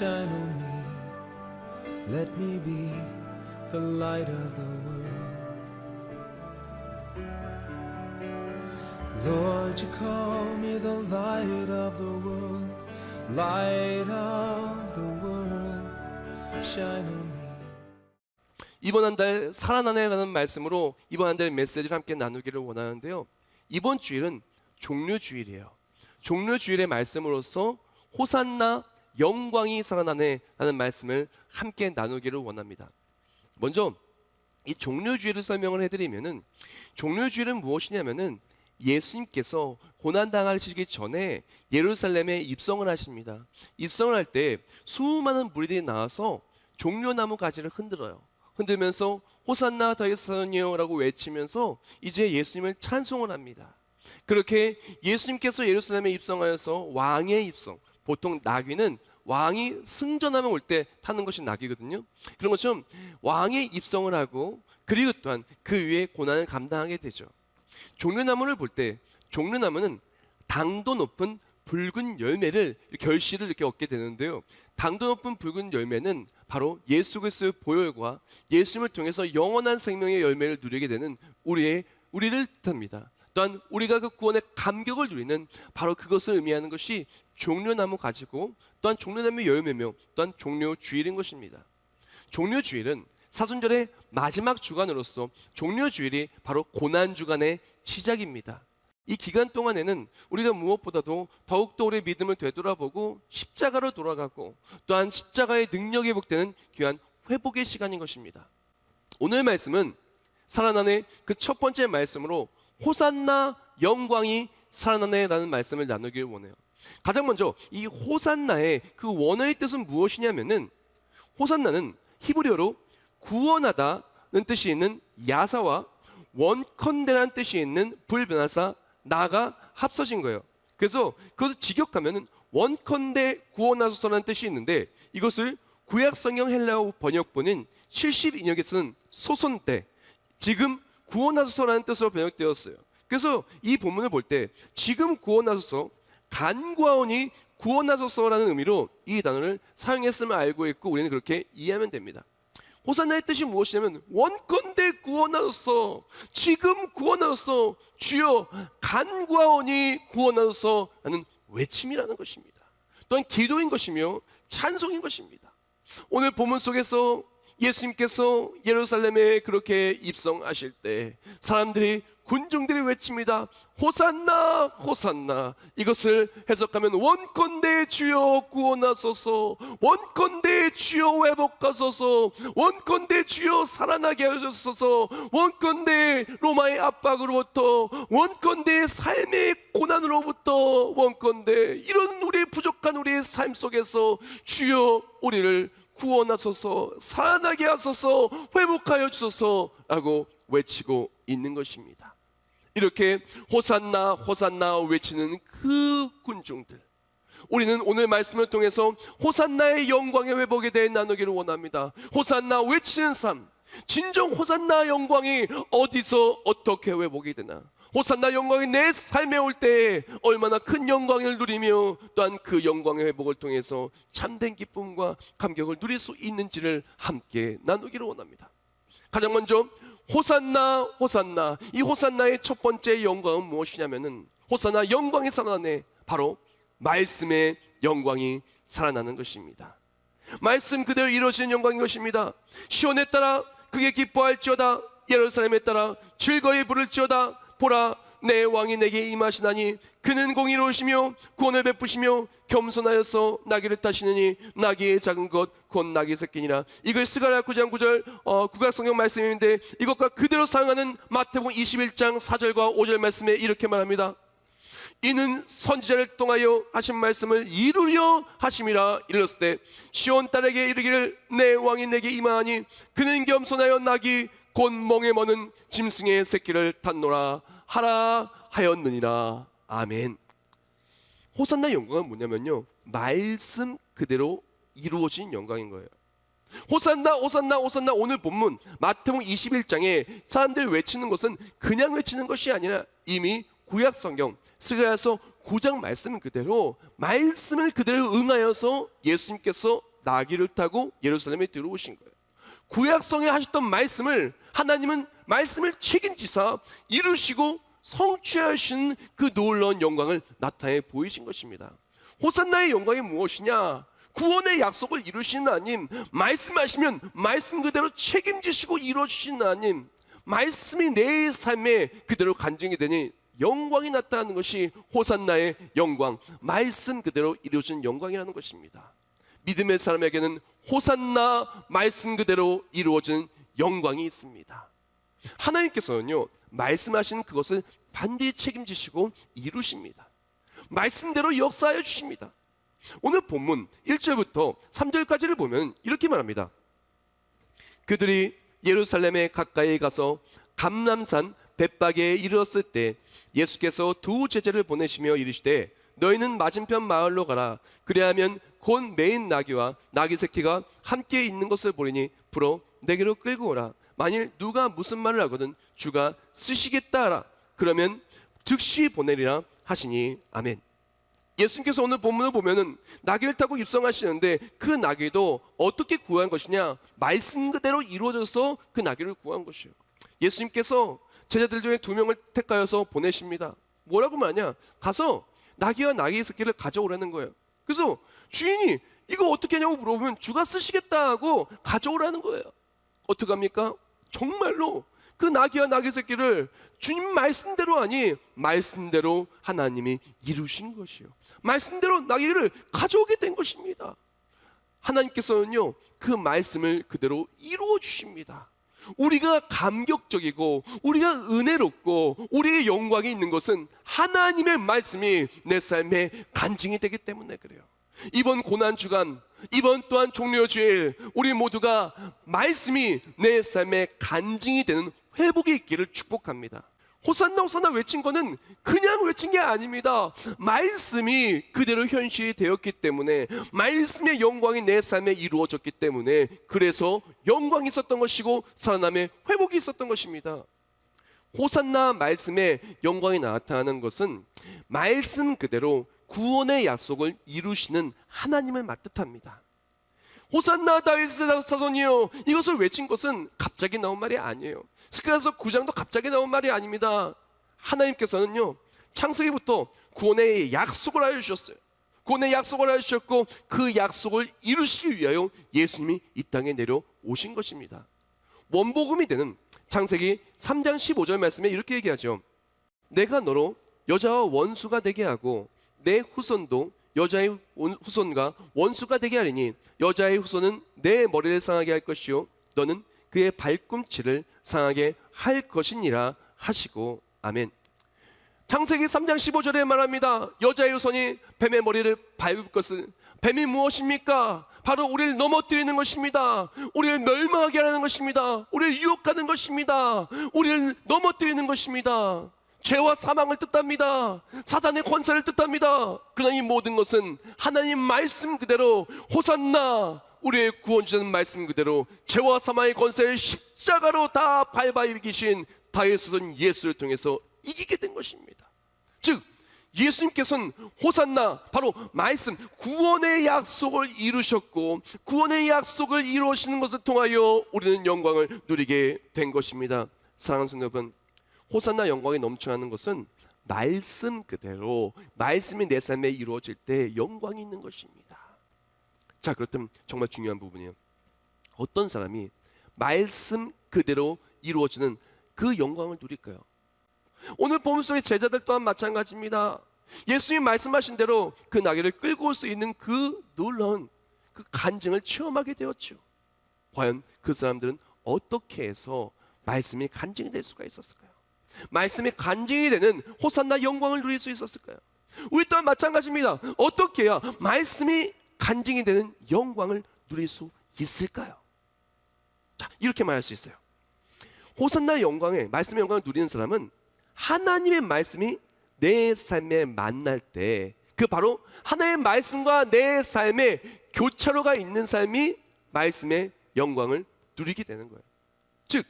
shine on me. Let me be the light of the world. Lord, you call me the light of the world. Light of the world, shine on me. 이번 한 달 살아나네라는 말씀으로 이번 한 달 메시지를 함께 나누기를 원하는데요. 이번 주일은 종료주일이에요. 종료주일의 말씀으로서 호산나 영광이 살아나네라는 말씀을 함께 나누기를 원합니다. 먼저 이 종료주일을 설명을 해드리면은, 종료주일은 무엇이냐면은 예수님께서 고난당하시기 전에 예루살렘에 입성을 하십니다. 입성을 할 때 수많은 무리들이 나와서 종려나무 가지를 흔들면서 호산나 다윗사는이여라고 외치면서 이제 예수님을 찬송을 합니다. 그렇게 예수님께서 예루살렘에 입성하여서 왕의 입성, 보통 나귀는 왕이 승전하면 올 때 타는 것이 나귀거든요. 그런 것처럼 왕의 입성을 하고, 그리고 또한 그 위에 고난을 감당하게 되죠. 종려나무를 볼 때, 종려나무는 당도 높은 붉은 열매를, 결실을 이렇게 얻게 되는데요. 당도 높은 붉은 열매는 바로 예수 그리스도의 보혈과 예수님을 통해서 영원한 생명의 열매를 누리게 되는 우리를 뜻합니다. 또한 우리가 그 구원의 감격을 누리는 바로 그것을 의미하는 것이 종려나무 가지고, 또한 종려나무의 열매며 또한 종료주일인 것입니다. 종료주일은 사순절의 마지막 주간으로서 종료주일이 바로 고난주간의 시작입니다. 이 기간 동안에는 우리가 무엇보다도 더욱더 우리의 믿음을 되돌아보고 십자가로 돌아가고, 또한 십자가의 능력이 회복되는 귀한 회복의 시간인 것입니다. 오늘 말씀은 살아나네 그 첫 번째 말씀으로 호산나 영광이 살아나네라는 말씀을 나누길 원해요. 가장 먼저 이 호산나의 그 원어의 뜻은 무엇이냐면은, 호산나는 히브리어로 구원하다는 뜻이 있는 야사와 원컨대라는 뜻이 있는 불변하사 나가 합쳐진 거예요. 그래서 그것을 직역하면은 원컨대 구원하소서라는 뜻이 있는데, 이것을 구약성경 헬라어 번역본인 72년에서는 소손때, 지금 구원하소서라는 뜻으로 번역되었어요. 그래서 이 본문을 볼 때 지금 구원하소서, 간구하오니 구원하소서라는 의미로 이 단어를 사용했음을 알고 있고, 우리는 그렇게 이해하면 됩니다. 호산나의 뜻이 무엇이냐면 원컨대 구원하소서, 지금 구원하소서, 주여 간구하오니 구원하소서라는 외침이라는 것입니다. 또한 기도인 것이며 찬송인 것입니다. 오늘 본문 속에서 예수님께서 예루살렘에 그렇게 입성하실 때 사람들이, 군중들이 외칩니다. 호산나 호산나. 이것을 해석하면 원컨대 주여 구원하소서, 원컨대 주여 회복하소서, 원컨대 주여 살아나게 하소서, 원컨대 로마의 압박으로부터, 원컨대 삶의 고난으로부터, 원컨대 이런 우리의 부족한 우리의 삶 속에서 주여 우리를 구원하소서, 살아나게 하소서, 회복하여 주소서라고 외치고 있는 것입니다. 이렇게 호산나 호산나 외치는 그 군중들, 우리는 오늘 말씀을 통해서 호산나의 영광의 회복에 대해 나누기를 원합니다. 호산나 외치는 삶, 진정 호산나 영광이 어디서 어떻게 회복이 되나, 호산나 영광이 내 삶에 올 때 얼마나 큰 영광을 누리며, 또한 그 영광의 회복을 통해서 참된 기쁨과 감격을 누릴 수 있는지를 함께 나누기를 원합니다. 가장 먼저 호산나 호산나, 이 호산나의 첫 번째 영광은 무엇이냐면은, 호산나 영광이 살아나네, 바로 말씀의 영광이 살아나는 것입니다. 말씀 그대로 이루어지는 영광인 것입니다. 시온에 따라 그게 기뻐할지어다, 예루살렘에 따라 즐거이 부를지어다. 보라, 내 왕이 내게 임하시나니 그는 공의로우시며 구원을 베푸시며 겸손하여서 나귀를 타시느니 나귀의 작은 것 곧 나귀 새끼니라. 이걸 스가랴 9장 9절 국악성경 말씀인데, 이것과 그대로 사용하는 마태복음 21장 4절과 5절 말씀에 이렇게 말합니다. 이는 선지자를 통하여 하신 말씀을 이루려 하심이라. 이르렀을 때 시온 딸에게 이르기를 내 왕이 내게 임하니 그는 겸손하여 나귀 곧 멍에 머는 짐승의 새끼를 탔노라 하라 하였느니라. 아멘. 호산나 영광은 뭐냐면요, 말씀 그대로 이루어진 영광인 거예요. 호산나 호산나 호산나. 오늘 본문 마태복음 21장에 사람들이 외치는 것은 그냥 외치는 것이 아니라 이미 구약성경 스가랴서 9장 말씀 그대로, 말씀을 그대로 응하여서 예수님께서 나귀를 타고 예루살렘에 들어오신 거예요. 구약성에 하셨던 말씀을 하나님은 말씀을 책임지사 이루시고 성취하신 그 놀라운 영광을 나타내 보이신 것입니다. 호산나의 영광이 무엇이냐? 구원의 약속을 이루신 하나님, 말씀하시면 말씀 그대로 책임지시고 이루어주신 하나님, 말씀이 내 삶에 그대로 간증이 되니 영광이 나타나는 것이 호산나의 영광, 말씀 그대로 이루어진 영광이라는 것입니다. 믿음의 사람에게는 호산나 말씀 그대로 이루어진 영광이 있습니다. 하나님께서는요, 말씀하신 그것을 반드시 책임지시고 이루십니다. 말씀대로 역사하여 주십니다. 오늘 본문 1절부터 3절까지를 보면 이렇게 말합니다. 그들이 예루살렘에 가까이 가서 감람산 벳박에 이르렀을 때 예수께서 두 제자를 보내시며 이르시되 너희는 맞은편 마을로 가라. 그리하면 곧 매인 나귀와 나귀 새끼가 함께 있는 것을 보리니 불어 내게로 끌고 오라. 만일 누가 무슨 말을 하거든 주가 쓰시겠다 하라. 그러면 즉시 보내리라 하시니 아멘. 예수님께서 오늘 본문을 보면은 나귀를 타고 입성하시는데 그 나귀도 어떻게 구한 것이냐? 말씀 그대로 이루어져서 그 나귀를 구한 것이에요. 예수님께서 제자들 중에 2명을 택하여서 보내십니다. 뭐라고 말하냐? 가서 나귀와 나귀 새끼를 가져오라는 거예요. 그래서 주인이 이거 어떻게 하냐고 물어보면 주가 쓰시겠다 하고 가져오라는 거예요. 어떡합니까? 정말로 그 나귀와 나귀 새끼를 주님 말씀대로 하니 말씀대로 하나님이 이루신 것이요. 말씀대로 나귀를 가져오게 된 것입니다. 하나님께서는요, 그 말씀을 그대로 이루어 주십니다. 우리가 감격적이고 우리가 은혜롭고 우리의 영광이 있는 것은 하나님의 말씀이 내 삶에 간증이 되기 때문에 그래요. 이번 고난주간, 이번 또한 종료주일 우리 모두가 말씀이 내 삶에 간증이 되는 회복이 있기를 축복합니다. 호산나 호산나 외친 거는 그냥 외친 게 아닙니다. 말씀이 그대로 현실이 되었기 때문에, 말씀의 영광이 내 삶에 이루어졌기 때문에, 그래서 영광이 있었던 것이고 살아남의 회복이 있었던 것입니다. 호산나 말씀의 영광이 나타나는 것은 말씀 그대로 구원의 약속을 이루시는 하나님을 맞뜻합니다. 호산나 다윗의 자손이여, 이것을 외친 것은 갑자기 나온 말이 아니에요. 스가랴서 9장도 갑자기 나온 말이 아닙니다. 하나님께서는요, 창세기부터 구원의 약속을 하여 주셨어요. 구원의 약속을 하여 주셨고 그 약속을 이루시기 위하여 예수님이 이 땅에 내려오신 것입니다. 원복음이 되는 창세기 3장 15절 말씀에 이렇게 얘기하죠. 내가 너로 여자와 원수가 되게 하고 내 후손도 여자의 후손과 원수가 되게 하리니 여자의 후손은 내 머리를 상하게 할 것이요 너는 그의 발꿈치를 상하게 할 것이니라 하시고 아멘. 창세기 3장 15절에 말합니다. 여자의 후손이 뱀의 머리를 밟을 것을. 뱀이 무엇입니까? 바로 우리를 넘어뜨리는 것입니다. 우리를 멸망하게 하는 것입니다. 우리를 유혹하는 것입니다. 우리를 넘어뜨리는 것입니다. 죄와 사망을 뜻합니다. 사단의 권세를 뜻합니다. 그러나 이 모든 것은 하나님 말씀 그대로 호산나, 우리의 구원주는 말씀 그대로 죄와 사망의 권세를 십자가로 다 밟아 이기신 다윗의 예수를 통해서 이기게 된 것입니다. 즉 예수님께서는 호산나, 바로 말씀, 구원의 약속을 이루셨고 구원의 약속을 이루시는 것을 통하여 우리는 영광을 누리게 된 것입니다. 사랑하는 성도 여러분, 호산나 영광이 넘쳐나는 것은 말씀 그대로, 말씀이 내 삶에 이루어질 때 영광이 있는 것입니다. 자, 그렇다면 정말 중요한 부분이에요. 어떤 사람이 말씀 그대로 이루어지는 그 영광을 누릴까요? 오늘 본문 속의 제자들 또한 마찬가지입니다. 예수님 말씀하신 대로 그 나귀를 끌고 올 수 있는 그 놀라운 그 간증을 체험하게 되었죠. 과연 그 사람들은 어떻게 해서 말씀이 간증이 될 수가 있었을까요? 말씀이 간증이 되는 호산나 영광을 누릴 수 있었을까요? 우리 또한 마찬가지입니다. 어떻게 해야 말씀이 간증이 되는 영광을 누릴 수 있을까요? 자, 이렇게 말할 수 있어요. 호산나 영광에, 말씀의 영광을 누리는 사람은 하나님의 말씀이 내 삶에 만날 때, 그 바로 하나님의 말씀과 내 삶에 교차로가 있는 삶이 말씀의 영광을 누리게 되는 거예요. 즉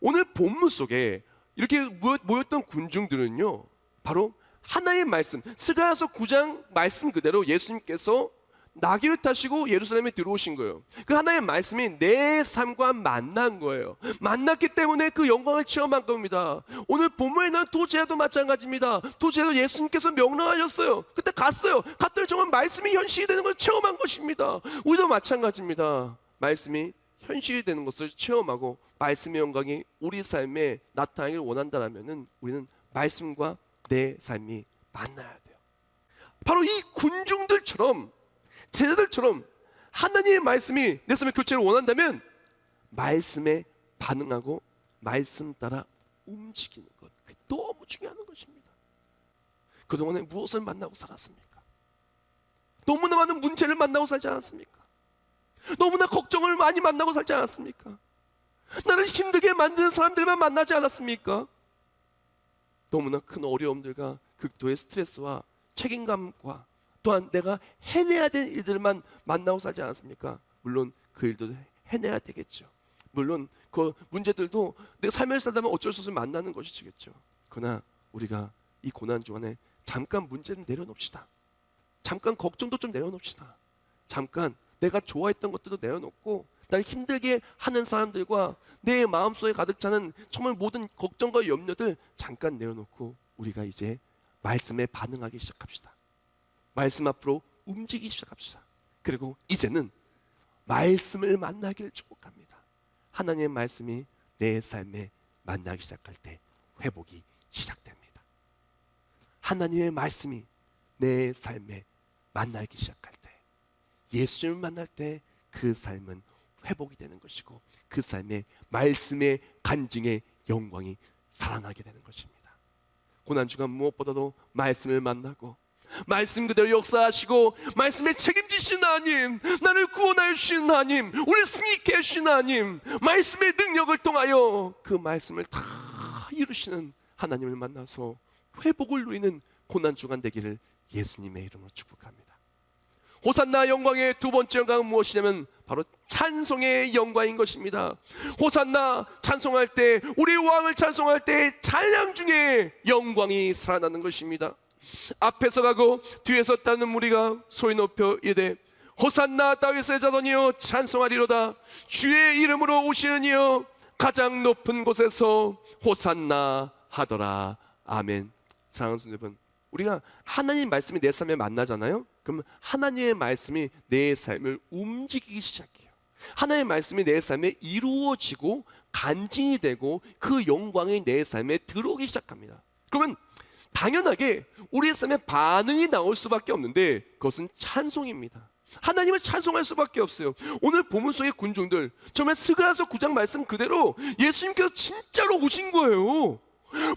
오늘 본문 속에 이렇게 모였던 군중들은요, 바로 하나님의 말씀, 스가랴서 9장 말씀 그대로 예수님께서 나귀를 타시고 예루살렘에 들어오신 거예요. 그 하나님의 말씀이 내 삶과 만난 거예요. 만났기 때문에 그 영광을 체험한 겁니다. 오늘 본문에 나온 두 제자도 마찬가지입니다. 두 제자도 예수님께서 명령하셨어요. 그때 갔어요. 갔더니 정말 말씀이 현실이 되는 걸 체험한 것입니다. 우리도 마찬가지입니다. 말씀이 현실이 되는 것을 체험하고 말씀의 영광이 우리 삶에 나타나기를 원한다면 우리는 말씀과 내 삶이 만나야 돼요. 바로 이 군중들처럼, 제자들처럼 하나님의 말씀이 내 삶의 교체를 원한다면 말씀에 반응하고 말씀 따라 움직이는 것, 그게 너무 중요한 것입니다. 그동안에 무엇을 만나고 살았습니까? 너무나 많은 문제를 만나고 살지 않았습니까? 너무나 걱정을 많이 만나고 살지 않았습니까? 나를 힘들게 만드는 사람들만 만나지 않았습니까? 너무나 큰 어려움들과 극도의 스트레스와 책임감과 또한 내가 해내야 될 일들만 만나고 살지 않았습니까? 물론 그 일도 해내야 되겠죠. 물론 그 문제들도 내가 삶을 살다면 어쩔 수 없이 만나는 것이겠죠. 그러나 우리가 이 고난 중간에 잠깐 문제를 내려놓읍시다. 잠깐 걱정도 좀 내려놓읍시다. 잠깐 내가 좋아했던 것들도 내려놓고 나를 힘들게 하는 사람들과 내 마음속에 가득 차는 정말 모든 걱정과 염려들 잠깐 내려놓고 우리가 이제 말씀에 반응하기 시작합시다. 말씀 앞으로 움직이기 시작합시다. 그리고 이제는 말씀을 만나기를 축복합니다. 하나님의 말씀이 내 삶에 만나기 시작할 때 회복이 시작됩니다. 하나님의 말씀이 내 삶에 만나기 시작할 때, 예수님을 만날 때 그 삶은 회복이 되는 것이고 그 삶에 말씀의 간증의 영광이 살아나게 되는 것입니다. 고난주간 무엇보다도 말씀을 만나고 말씀 그대로 역사하시고 말씀에 책임지신 하나님, 나를 구원하여 주신 하나님, 우리 승리케 해주신 하나님, 말씀의 능력을 통하여 그 말씀을 다 이루시는 하나님을 만나서 회복을 누리는 고난주간 되기를 예수님의 이름으로 축복합니다. 호산나 영광의 두 번째 영광은 무엇이냐면 바로 찬송의 영광인 것입니다. 호산나 찬송할 때, 우리 왕을 찬송할 때 찬양 중에 영광이 살아나는 것입니다. 앞에서 가고 뒤에서 따는 무리가 소리 높여 이르되 호산나 다윗의 자손이여 찬송하리로다. 주의 이름으로 오시는 이여 가장 높은 곳에서 호산나 하더라. 아멘. 사랑하는 여러분, 우리가 하나님 말씀이 내 삶에 만나잖아요. 그럼 하나님의 말씀이 내 삶을 움직이기 시작해요. 하나님의 말씀이 내 삶에 이루어지고 간증이 되고 그 영광이 내 삶에 들어오기 시작합니다. 그러면 당연하게 우리의 삶에 반응이 나올 수밖에 없는데 그것은 찬송입니다. 하나님을 찬송할 수밖에 없어요. 오늘 본문 속의 군중들 정말 스가랴서 9장 말씀 그대로 예수님께서 진짜로 오신 거예요.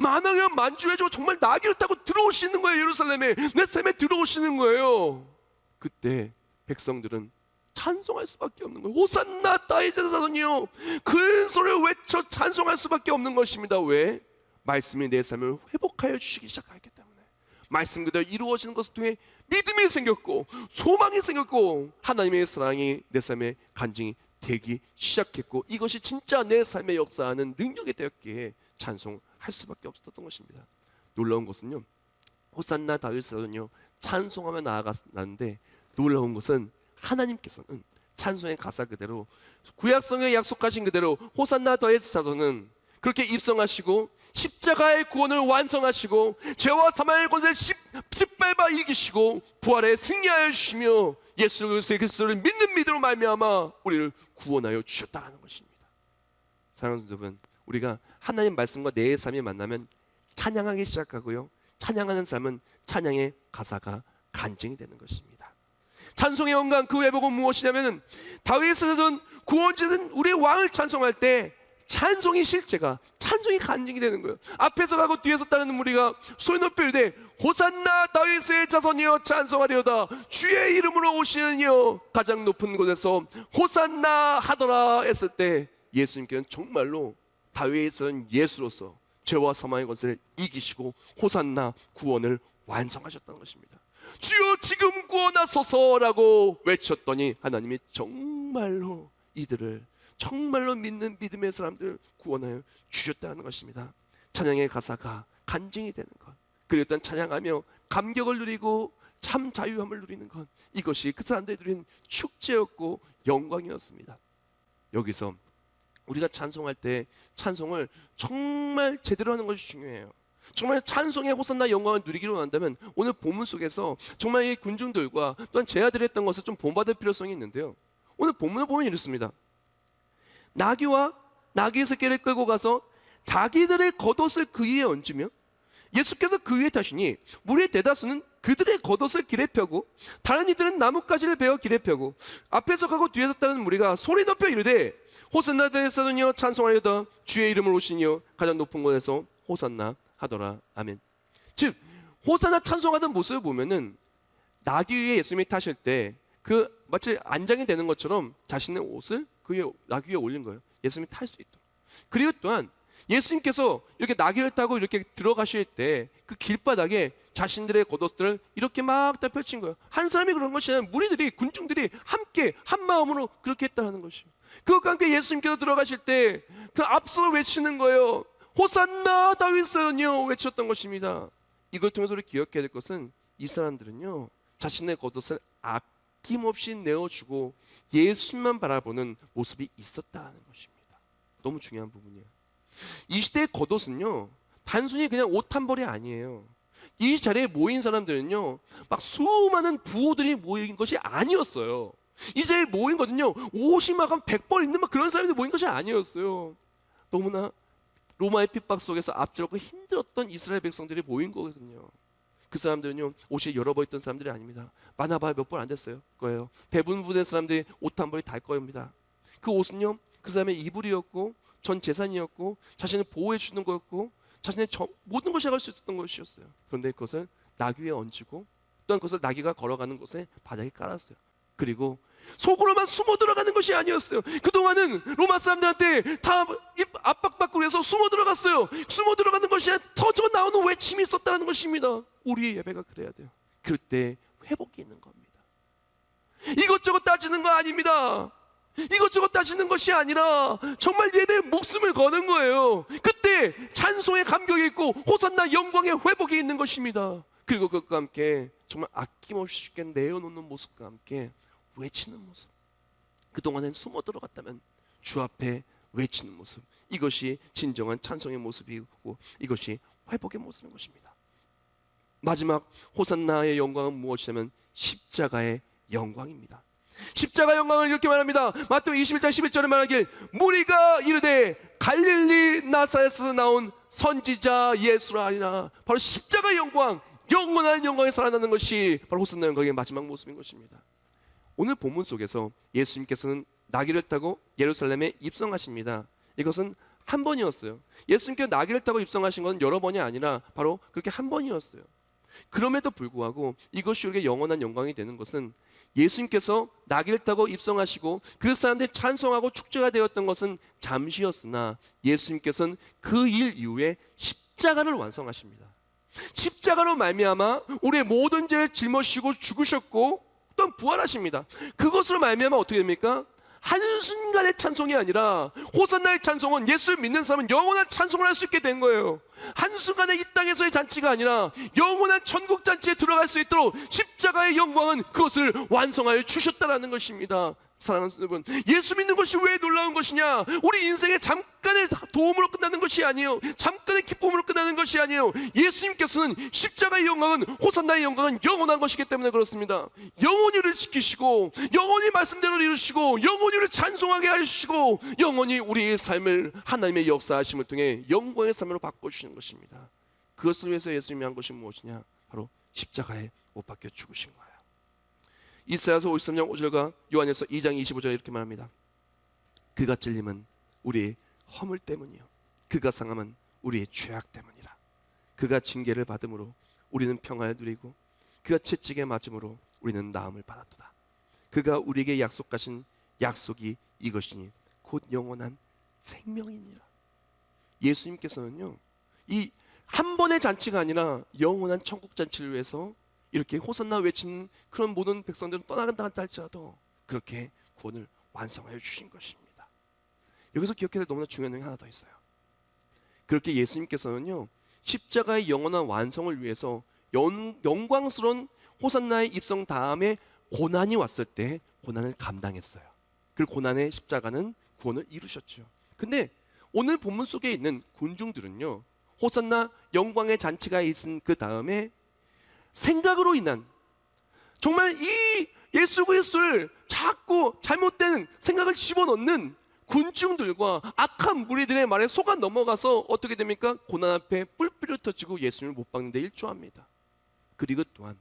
만왕의 만주해주고 정말 나귀를 타고 들어오시는 거예요. 예루살렘에 내 삶에 들어오시는 거예요. 그때 백성들은 찬송할 수밖에 없는 거예요. 호산나 다윗의 자손이여, 큰 소리를 외쳐 찬송할 수밖에 없는 것입니다. 왜? 말씀이 내 삶을 회복하여 주시기 시작하기 때문에, 말씀 그대로 이루어지는 것을 통해 믿음이 생겼고 소망이 생겼고 하나님의 사랑이 내 삶에 간증이 되기 시작했고 이것이 진짜 내 삶에 역사하는 능력이 되었기에 찬송할 수밖에 없었던 것입니다. 놀라운 것은요, 호산나 다윗의 자손이여 찬송하며 나아갔는데 놀라운 것은 하나님께서는 찬송의 가사 그대로 구약성에 약속하신 그대로 호산나 다윗의 자손은 그렇게 입성하시고 십자가의 구원을 완성하시고 죄와 사망의 권세를 짓밟아 이기시고 부활에 승리하여 주시며 예수 그리스도를 믿는 믿음으로 말미암아 우리를 구원하여 주셨다는 것입니다. 사랑하는 여러분, 우리가 하나님 말씀과 내 삶이 만나면 찬양하기 시작하고요, 찬양하는 삶은 찬양의 가사가 간증이 되는 것입니다. 찬송의 영광 그 회복은 무엇이냐면 다윗의 자손 구원자는 우리 왕을 찬송할 때 찬송이 실제가, 찬송이 간증이 되는 거예요. 앞에서 가고 뒤에서 따르는 무리가 소리 높여 이르되 호산나 다윗의 자손이여 찬송하리로다. 주의 이름으로 오시는 이여 가장 높은 곳에서 호산나 하더라 했을 때 예수님께서는 정말로 다윗의 자손 예수로서 죄와 사망의 것을 이기시고 호산나 구원을 완성하셨다는 것입니다. 주여 지금 구원하소서라고 외쳤더니 하나님이 정말로 이들을 정말로 믿는 믿음의 사람들을 구원하여 주셨다는 것입니다. 찬양의 가사가 간증이 되는 것, 그리고 일단 찬양하며 감격을 누리고 참 자유함을 누리는 것, 이것이 그 사람들이 누린 축제였고 영광이었습니다. 여기서 우리가 찬송할 때 찬송을 정말 제대로 하는 것이 중요해요. 정말 찬송의 호산나 영광을 누리기로 한다면 오늘 본문 속에서 정말 이 군중들과 또한 제자들이 했던 것을 좀 본받을 필요성이 있는데요. 오늘 본문을 보면 이렇습니다. 나귀와 나귀의 새끼를 끌고 가서 자기들의 겉옷을 그 위에 얹으며 예수께서 그 위에 타시니 무리의 대다수는 그들의 겉옷을 길에 펴고 다른 이들은 나뭇가지를 베어 길에 펴고 앞에서 가고 뒤에서 따르는 무리가 소리 높여 이르되 호산나 대에서는요 찬송하려다 주의 이름을 오시니요 가장 높은 곳에서 호산나 하더라. 아멘. 즉 호산나 찬송하던 모습을 보면은 나귀 위에 예수님이 타실 때 그 마치 안장이 되는 것처럼 자신의 옷을 그 위에 나귀 위에 올린 거예요. 예수님이 탈 수 있도록. 그리고 또한 예수님께서 이렇게 나귀를 타고 이렇게 들어가실 때 그 길바닥에 자신들의 겉옷들을 이렇게 막 다 펼친 거예요. 한 사람이 그런 것이 아니라 무리들이, 군중들이 함께 한 마음으로 그렇게 했다는 것이에요. 그것과 함께 예수님께서 들어가실 때 그 앞서 외치는 거예요. 호산나 다윗은요 외쳤던 것입니다. 이걸 통해서 우리 기억해야 될 것은 이 사람들은요 자신의 겉옷을 아낌없이 내어주고 예수님만 바라보는 모습이 있었다는 것입니다. 너무 중요한 부분이에요. 이 시대의 겉옷은요 단순히 그냥 옷 한 벌이 아니에요. 이 자리에 모인 사람들은요 막 수많은 부호들이 모인 것이 아니었어요. 이 자리에 모인 거는요 옷이 막 한 100벌 있는 막 그런 사람들이 모인 것이 아니었어요. 너무나 로마의 핍박 속에서 앞질렀고 힘들었던 이스라엘 백성들이 모인 거거든요. 그 사람들은요 옷이 여러 벌 있던 사람들이 아닙니다. 많아봐야 몇 벌 안 됐어요 거예요. 대부분의 사람들이 옷 한 벌이 달 겁니다. 그 옷은요 그 사람의 이불이었고 전 재산이었고 자신을 보호해 주는 거였고 자신의 모든 것이 할 수 있었던 것이었어요. 그런데 그것을 나귀 위에 얹고 또한 그것을 나귀가 걸어가는 곳에 바닥에 깔았어요. 그리고 속으로만 숨어 들어가는 것이 아니었어요. 그동안은 로마 사람들한테 다 압박받고 그래서 숨어 들어갔어요. 숨어 들어가는 것이 아니라 터져 나오는 외침이 있었다는 것입니다. 우리의 예배가 그래야 돼요. 그럴 때 회복이 있는 겁니다. 이것저것 따지는 거 아닙니다. 이것저것 따지는 것이 아니라 정말 예배에 목숨을 거는 거예요. 그때 찬송의 감격이 있고 호산나 영광의 회복이 있는 것입니다. 그리고 그것과 함께 정말 아낌없이 주께 내어놓는 모습과 함께 외치는 모습. 그동안엔 숨어 들어갔다면 주 앞에 외치는 모습, 이것이 진정한 찬송의 모습이고 이것이 회복의 모습인 것입니다. 마지막 호산나의 영광은 무엇이냐면 십자가의 영광입니다. 십자가 영광을 이렇게 말합니다. 마태복음 21장 11절에 말하길 무리가 이르되 갈릴리 나사렛에서 나온 선지자 예수라 하리라. 바로 십자가의 영광, 영원한 영광에 살아나는 것이 바로 호산나 영광의 마지막 모습인 것입니다. 오늘 본문 속에서 예수님께서는 나귀를 타고 예루살렘에 입성하십니다. 이것은 한 번이었어요. 예수님께서 나귀를 타고 입성하신 건 여러 번이 아니라 바로 그렇게 한 번이었어요. 그럼에도 불구하고 이것이 우리에게 영원한 영광이 되는 것은 예수님께서 나귀를 타고 입성하시고 그 사람들이 찬송하고 축제가 되었던 것은 잠시였으나 예수님께서는 그 일 이후에 십자가를 완성하십니다. 십자가로 말미암아 우리의 모든 죄를 짊어지시고 죽으셨고 또 부활하십니다. 그것으로 말미암아 어떻게 됩니까? 한순간의 찬송이 아니라 호산나의 찬송은 예수를 믿는 사람은 영원한 찬송을 할 수 있게 된 거예요. 한순간의 이 땅에서의 잔치가 아니라 영원한 천국 잔치에 들어갈 수 있도록 십자가의 영광은 그것을 완성하여 주셨다는 것입니다. 사랑하는 여러분, 예수 믿는 것이 왜 놀라운 것이냐? 우리 인생의 잠깐의 도움으로 끝나는 것이 아니에요. 잠깐의 기쁨으로 끝나는 것이 아니에요. 예수님께서는 십자가의 영광은, 호산나의 영광은 영원한 것이기 때문에 그렇습니다. 영원히 우리를 지키시고 영원히 말씀대로 이루시고 영원히 우리를 찬송하게 하시고 영원히 우리의 삶을 하나님의 역사하심을 통해 영광의 삶으로 바꿔주시는 것입니다. 그것을 위해서 예수님이 한 것이 무엇이냐? 바로 십자가에 못 박혀 죽으신 거예요. 이사야서 53장 5절과 요한일서 2장 25절에 이렇게 말합니다. 그가 찔림은 우리의 허물 때문이요 그가 상함은 우리의 죄악 때문이라. 그가 징계를 받음으로 우리는 평화를 누리고 그가 채찍에 맞음으로 우리는 나음을 받았도다. 그가 우리에게 약속하신 약속이 이것이니 곧 영원한 생명이니라. 예수님께서는요 이 한 번의 잔치가 아니라 영원한 천국 잔치를 위해서 이렇게 호산나 외치는 그런 모든 백성들은 떠나간다 할지라도 그렇게 구원을 완성하여 주신 것입니다. 여기서 기억해야 될 너무나 중요한 내용이 하나 더 있어요. 그렇게 예수님께서는요 십자가의 영원한 완성을 위해서 영광스러운 호산나의 입성 다음에 고난이 왔을 때 고난을 감당했어요. 그 고난의 십자가는 구원을 이루셨죠. 근데 오늘 본문 속에 있는 군중들은요, 호산나 영광의 잔치가 있은 그 다음에 생각으로 인한, 정말 이 예수 그리스도를 자꾸 잘못된 생각을 집어넣는 군중들과 악한 무리들의 말에 속아 넘어가서 어떻게 됩니까? 고난 앞에 뿔뿔이 터지고 예수님을 못 박는 데 일조합니다. 그리고 또한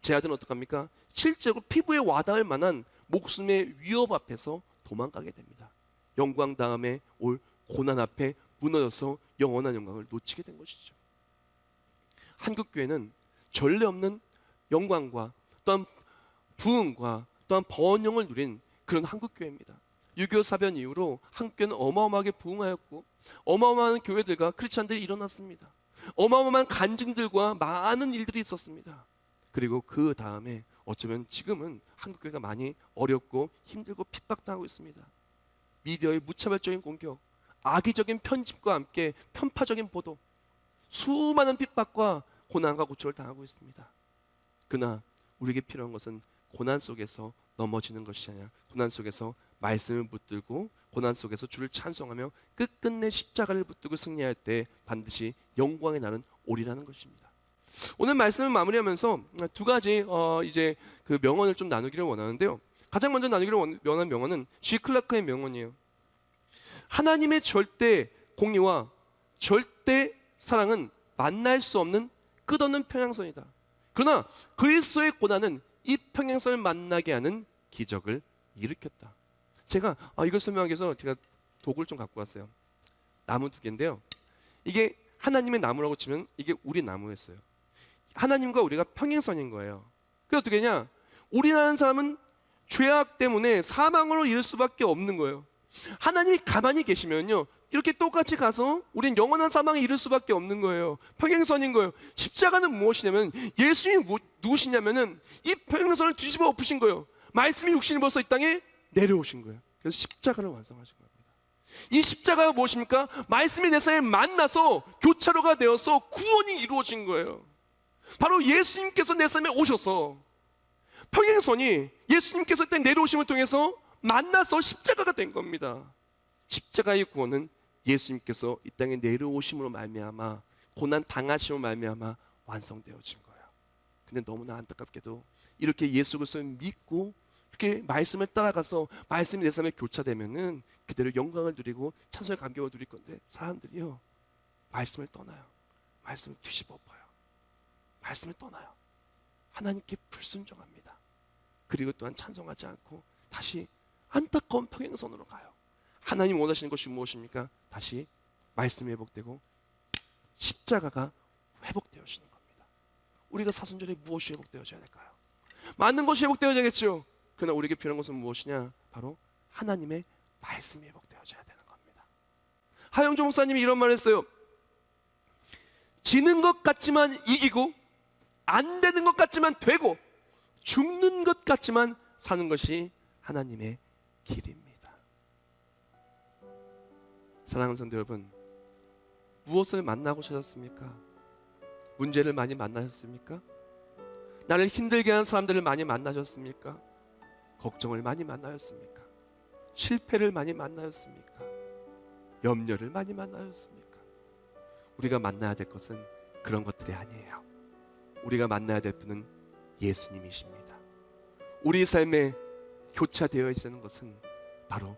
제 아들은 어떡합니까? 실제로 피부에 와닿을 만한 목숨의 위협 앞에서 도망가게 됩니다. 영광 다음에 올 고난 앞에 무너져서 영원한 영광을 놓치게 된 것이죠. 한국교회는 전례 없는 영광과 또한 부흥과 또한 번영을 누린 그런 한국교회입니다. 6.25 사변 이후로 한국교회는 어마어마하게 부흥하였고 어마어마한 교회들과 크리스찬들이 일어났습니다. 어마어마한 간증들과 많은 일들이 있었습니다. 그리고 그 다음에 어쩌면 지금은 한국교회가 많이 어렵고 힘들고 핍박당하고 있습니다. 미디어의 무차별적인 공격, 악의적인 편집과 함께 편파적인 보도, 수많은 핍박과 고난과 고초를 당하고 있습니다. 그러나 우리에게 필요한 것은 고난 속에서 넘어지는 것이 아니라 고난 속에서 말씀을 붙들고 고난 속에서 주를 찬송하며 끝끝내 십자가를 붙들고 승리할 때 반드시 영광의 날은 오리라는 것입니다. 오늘 말씀을 마무리하면서 두 가지 이제 그 명언을 좀 나누기를 원하는데요. 가장 먼저 나누기를 원하는 명언은 G 클라크의 명언이에요. 하나님의 절대 공의와 절대 사랑은 만날 수 없는 끝없는 평행선이다. 그러나 그리스도의 고난은 이 평행선을 만나게 하는 기적을 일으켰다. 제가 이걸 설명하기 위해서 제가 도구를 좀 갖고 왔어요. 나무 두 개인데요. 이게 하나님의 나무라고 치면 이게 우리 나무였어요. 하나님과 우리가 평행선인 거예요. 그래서 어떻게 하냐? 우리라는 사람은 죄악 때문에 사망으로 이를 수밖에 없는 거예요. 하나님이 가만히 계시면요, 이렇게 똑같이 가서 우린 영원한 사망에 이를 수밖에 없는 거예요. 평행선인 거예요. 십자가는 무엇이냐면, 예수님이 누구시냐면은 이 평행선을 뒤집어 엎으신 거예요. 말씀이 육신이 벌써 이 땅에 내려오신 거예요. 그래서 십자가를 완성하신 겁니다. 이 십자가가 무엇입니까? 말씀이 내 삶에 만나서 교차로가 되어서 구원이 이루어진 거예요. 바로 예수님께서 내 삶에 오셔서 평행선이 예수님께서 그때 내려오심을 통해서 만나서 십자가가 된 겁니다. 십자가의 구원은 예수님께서 이 땅에 내려오심으로 말미암아 고난 당하심으로 말미암아 완성되어진 거예요. 근데 너무나 안타깝게도 이렇게 예수 그리스도를 믿고 이렇게 말씀을 따라가서 말씀이 내 삶에 교차되면은 그대로 영광을 누리고 찬송의 감격을 누릴 건데, 사람들이요 말씀을 떠나요. 말씀을 뒤집어 엎어요. 말씀을 떠나요. 하나님께 불순종합니다. 그리고 또한 찬송하지 않고 다시 안타까운 평행선으로 가요. 하나님 원하시는 것이 무엇입니까? 다시 말씀이 회복되고 십자가가 회복되어지는 겁니다. 우리가 사순절에 무엇이 회복되어져야 될까요? 많은 것이 회복되어야겠죠. 그러나 우리에게 필요한 것은 무엇이냐? 바로 하나님의 말씀이 회복되어져야 되는 겁니다. 하영조 목사님이 이런 말을 했어요. 지는 것 같지만 이기고 안 되는 것 같지만 되고 죽는 것 같지만 사는 것이 하나님의 길입니다. 사랑하는 성도 여러분, 무엇을 만나고 사셨습니까? 문제를 많이 만나셨습니까? 나를 힘들게 하는 사람들을 많이 만나셨습니까? 걱정을 많이 만나셨습니까? 실패를 많이 만나셨습니까? 염려를 많이 만나셨습니까? 우리가 만나야 될 것은 그런 것들이 아니에요. 우리가 만나야 될 분은 예수님이십니다. 우리 삶에 교차되어 있는 것은 바로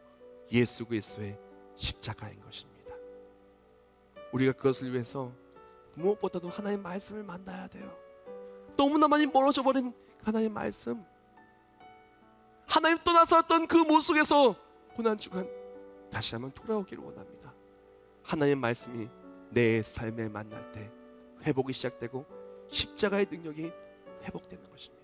예수 그리스도의 십자가인 것입니다. 우리가 그것을 위해서 무엇보다도 하나님의 말씀을 만나야 돼요. 너무나 많이 멀어져 버린 하나님의 말씀, 하나님 떠나서왔던 그 모습 속에서 고난주간 다시 한번 돌아오기를 원합니다. 하나님의 말씀이 내 삶에 만날 때 회복이 시작되고 십자가의 능력이 회복되는 것입니다.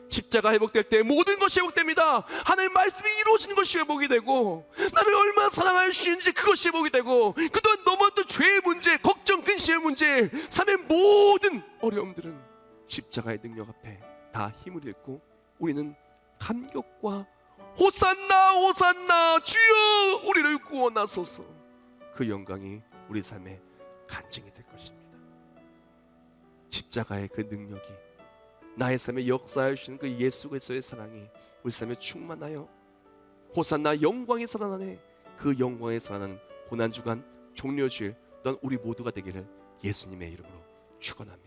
십자가 회복될 때 모든 것이 회복됩니다. 하나님의 말씀이 이루어지는 것이 회복이 되고, 나를 얼마나 사랑할 수 있는지 그것이 회복이 되고, 그동안 넘어왔던 죄의 문제, 걱정, 근심의 문제, 삶의 모든 어려움들은 십자가의 능력 앞에 다 힘을 잃고 우리는 감격과 호산나 호산나 주여 우리를 구원하소서, 그 영광이 우리 삶의 간증이 될 것입니다. 십자가의 그 능력이 나의 삶에 역사하시는 그 예수 그리스도의 사랑이 우리 삶에 충만하여 호산나 영광이 살아나네, 그 영광에 살아나는 고난주간 종료주일 또한 우리 모두가 되기를 예수님의 이름으로 축원합니다.